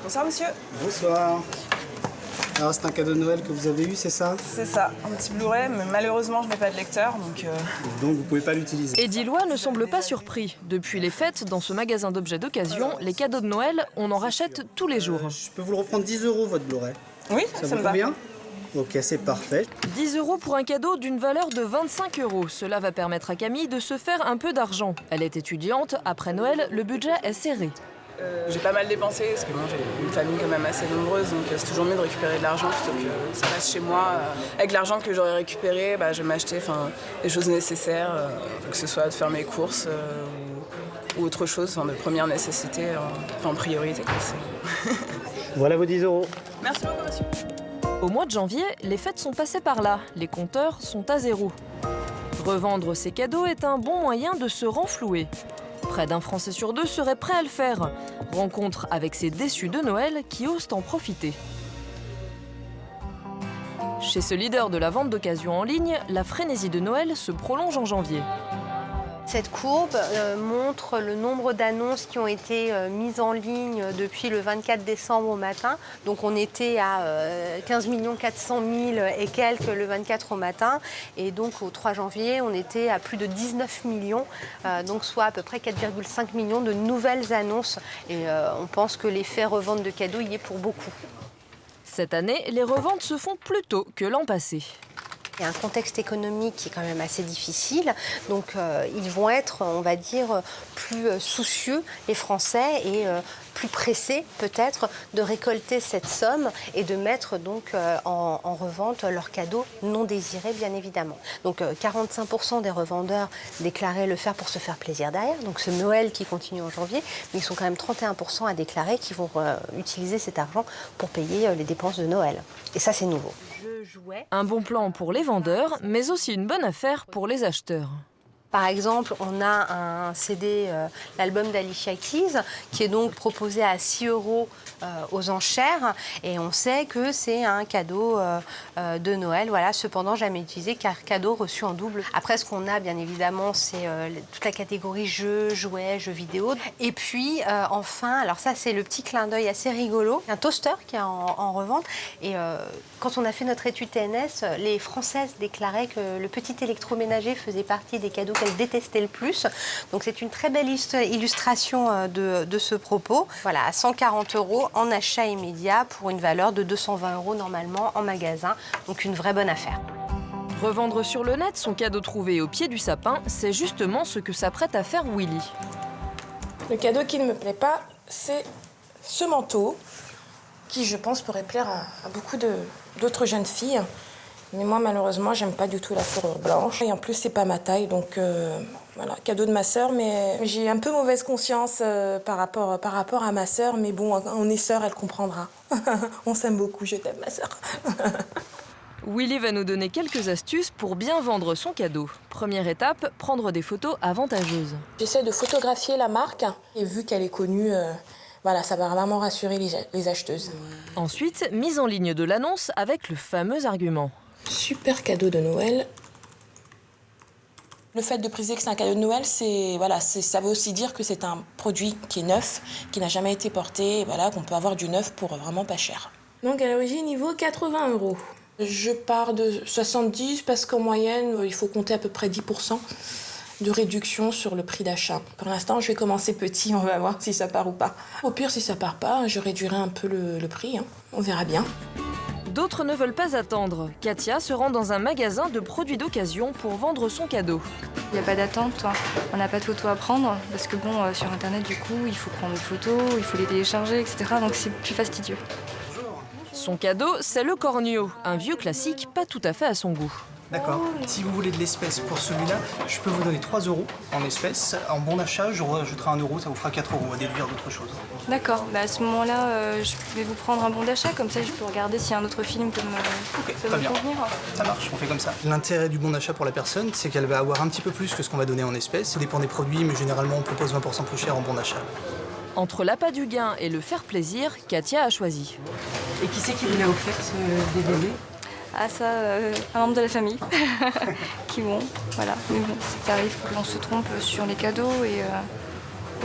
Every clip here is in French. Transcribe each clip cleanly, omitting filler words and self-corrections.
Bonsoir monsieur. Bonsoir. Alors c'est un cadeau de Noël que vous avez eu, c'est ça? C'est ça, un petit Blu-ray, mais malheureusement je n'ai pas de lecteur, donc... Donc vous pouvez pas l'utiliser. Eddie Loy ne semble pas surpris. Depuis les fêtes, dans ce magasin d'objets d'occasion, les cadeaux de Noël, on en rachète tous les jours. Je peux vous le reprendre 10 € votre Blu-ray. Oui, Ça ça vous me va. convient? Ok, c'est parfait. 10 € pour un cadeau d'une valeur de 25 €. Cela va permettre à Camille de se faire un peu d'argent. Elle est étudiante, après Noël, le budget est serré. J'ai pas mal dépensé, parce que bon, j'ai une famille quand même assez nombreuse, donc c'est toujours mieux de récupérer de l'argent plutôt que ça reste chez moi. Avec l'argent que j'aurais récupéré, je vais m'acheter des choses nécessaires, que ce soit de faire mes courses ou autre chose, de première nécessité, en priorité. Voilà vos 10 €. Merci beaucoup monsieur. Au mois de janvier, les fêtes sont passées par là. Les compteurs sont à zéro. Revendre ces cadeaux est un bon moyen de se renflouer. Près d'un Français sur deux serait prêt à le faire. Rencontre avec ces déçus de Noël qui osent en profiter. Chez ce leader de la vente d'occasion en ligne, la frénésie de Noël se prolonge en janvier. Cette courbe montre le nombre d'annonces qui ont été mises en ligne depuis le 24 décembre au matin. Donc on était à 15 400 000 et quelques le 24 au matin. Et donc au 3 janvier, on était à plus de 19 millions, donc soit à peu près 4,5 millions de nouvelles annonces. Et on pense que l'effet revente de cadeaux y est pour beaucoup. Cette année, les reventes se font plus tôt que l'an passé. Il y a un contexte économique qui est quand même assez difficile, donc ils vont être, on va dire, plus soucieux, les Français, et plus pressés peut-être de récolter cette somme et de mettre donc en revente leurs cadeaux non désirés, bien évidemment. Donc 45% des revendeurs déclaraient le faire pour se faire plaisir derrière, donc ce Noël qui continue en janvier, mais ils sont quand même 31% à déclarer qu'ils vont utiliser cet argent pour payer les dépenses de Noël. Et ça, c'est nouveau. Un bon plan pour les vendeurs, mais aussi une bonne affaire pour les acheteurs. Par exemple, on a un CD, l'album d'Alicia Keys, qui est donc proposé à 6 € aux enchères. Et on sait que c'est un cadeau de Noël, voilà, cependant jamais utilisé, car cadeau reçu en double. Après, ce qu'on a, bien évidemment, c'est toute la catégorie jeux, jouets, jeux vidéo. Et puis, enfin, alors ça, c'est le petit clin d'œil assez rigolo, un toaster qui est en revente. Et quand on a fait notre étude TNS, les Françaises déclaraient que le petit électroménager faisait partie des cadeaux qu'elles détestaient le plus. Donc c'est une très belle illustration de ce propos. Voilà, à 140 € en achat immédiat pour une valeur de 220 € normalement en magasin. Donc une vraie bonne affaire. Revendre sur le net son cadeau trouvé au pied du sapin, c'est justement ce que s'apprête à faire Willy. Le cadeau qui ne me plaît pas, c'est ce manteau, qui, je pense, pourrait plaire à beaucoup d'autres jeunes filles. Mais moi, malheureusement, j'aime pas du tout la fourrure blanche. Et en plus, c'est pas ma taille, donc voilà, cadeau de ma sœur. Mais j'ai un peu mauvaise conscience par rapport à ma sœur. Mais bon, on est sœurs, elle comprendra. On s'aime beaucoup, je t'aime, ma sœur. Willy va nous donner quelques astuces pour bien vendre son cadeau. Première étape, prendre des photos avantageuses. J'essaie de photographier la marque. Et vu qu'elle est connue, voilà, ça va vraiment rassurer les acheteuses. Ensuite, mise en ligne de l'annonce avec le fameux argument. Super cadeau de Noël. Le fait de préciser que c'est un cadeau de Noël, ça veut aussi dire que c'est un produit qui est neuf, qui n'a jamais été porté, et voilà, qu'on peut avoir du neuf pour vraiment pas cher. Donc à l'origine, il vaut 80 €. Je pars de 70 parce qu'en moyenne, il faut compter à peu près 10% de réduction sur le prix d'achat. Pour l'instant, je vais commencer petit, on va voir si ça part ou pas. Au pire, si ça part pas, je réduirai un peu le prix, hein. On verra bien. D'autres ne veulent pas attendre. Katia se rend dans un magasin de produits d'occasion pour vendre son cadeau. Il n'y a pas d'attente, on n'a pas de photos à prendre, parce que bon, sur Internet, du coup, il faut prendre des photos, il faut les télécharger, etc. Donc c'est plus fastidieux. Son cadeau, c'est le cornio, un vieux classique pas tout à fait à son goût. D'accord. Si vous voulez de l'espèce pour celui-là, je peux vous donner 3 € en espèces. En bon d'achat, je rajouterai 1 €, ça vous fera 4 € à déduire d'autres choses. D'accord, à ce moment-là, je vais vous prendre un bon d'achat, comme ça je peux regarder si un autre film peut me convenir. Ça marche, on fait comme ça. L'intérêt du bon d'achat pour la personne, c'est qu'elle va avoir un petit peu plus que ce qu'on va donner en espèces. Ça dépend des produits, mais généralement on propose 20% plus cher en bon d'achat. Entre l'appât du gain et le faire plaisir, Katia a choisi. Et qui c'est qui vous l'a offert ce DVD? Ah ça, un membre de la famille, qui bon, voilà. Mais bon, ça arrive que l'on se trompe sur les cadeaux et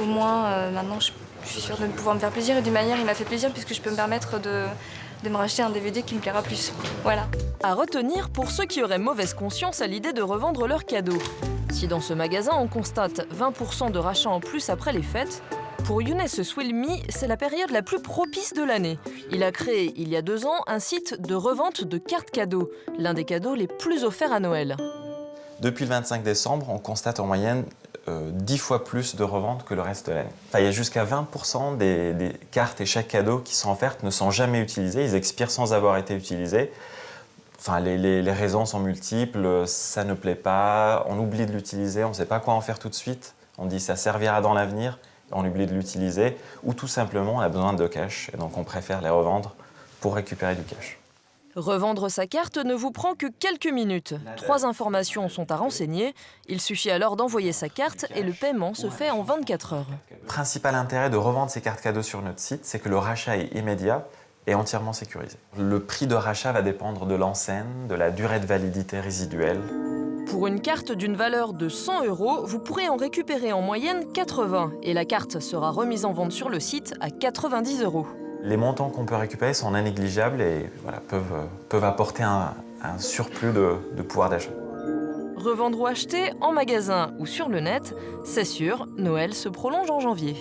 au moins maintenant je Je suis sûre de pouvoir me faire plaisir et d'une manière, il m'a fait plaisir puisque je peux me permettre de me racheter un DVD qui me plaira plus. Voilà. À retenir pour ceux qui auraient mauvaise conscience à l'idée de revendre leurs cadeaux. Si dans ce magasin on constate 20% de rachats en plus après les fêtes, pour Younes Swilmi, c'est la période la plus propice de l'année. Il a créé, il y a 2 ans, un site de revente de cartes cadeaux, l'un des cadeaux les plus offerts à Noël. Depuis le 25 décembre, on constate en moyenne 10 fois plus de reventes que le reste de l'année. Enfin, il y a jusqu'à 20% des cartes et chèques cadeaux qui sont offertes ne sont jamais utilisés, ils expirent sans avoir été utilisés. Enfin, les raisons sont multiples, ça ne plaît pas, on oublie de l'utiliser, on ne sait pas quoi en faire tout de suite, on dit ça servira dans l'avenir, on oublie de l'utiliser, ou tout simplement on a besoin de cash, et donc on préfère les revendre pour récupérer du cash. Revendre sa carte ne vous prend que quelques minutes. 3 informations sont à renseigner. Il suffit alors d'envoyer sa carte et le paiement se fait en 24 heures. Le principal intérêt de revendre ces cartes cadeaux sur notre site, c'est que le rachat est immédiat et entièrement sécurisé. Le prix de rachat va dépendre de l'enseigne, de la durée de validité résiduelle. Pour une carte d'une valeur de 100 €, vous pourrez en récupérer en moyenne 80 et la carte sera remise en vente sur le site à 90 €. Les montants qu'on peut récupérer sont non négligeables et voilà, peuvent apporter un surplus de pouvoir d'achat. Revendre ou acheter en magasin ou sur le net, c'est sûr, Noël se prolonge en janvier.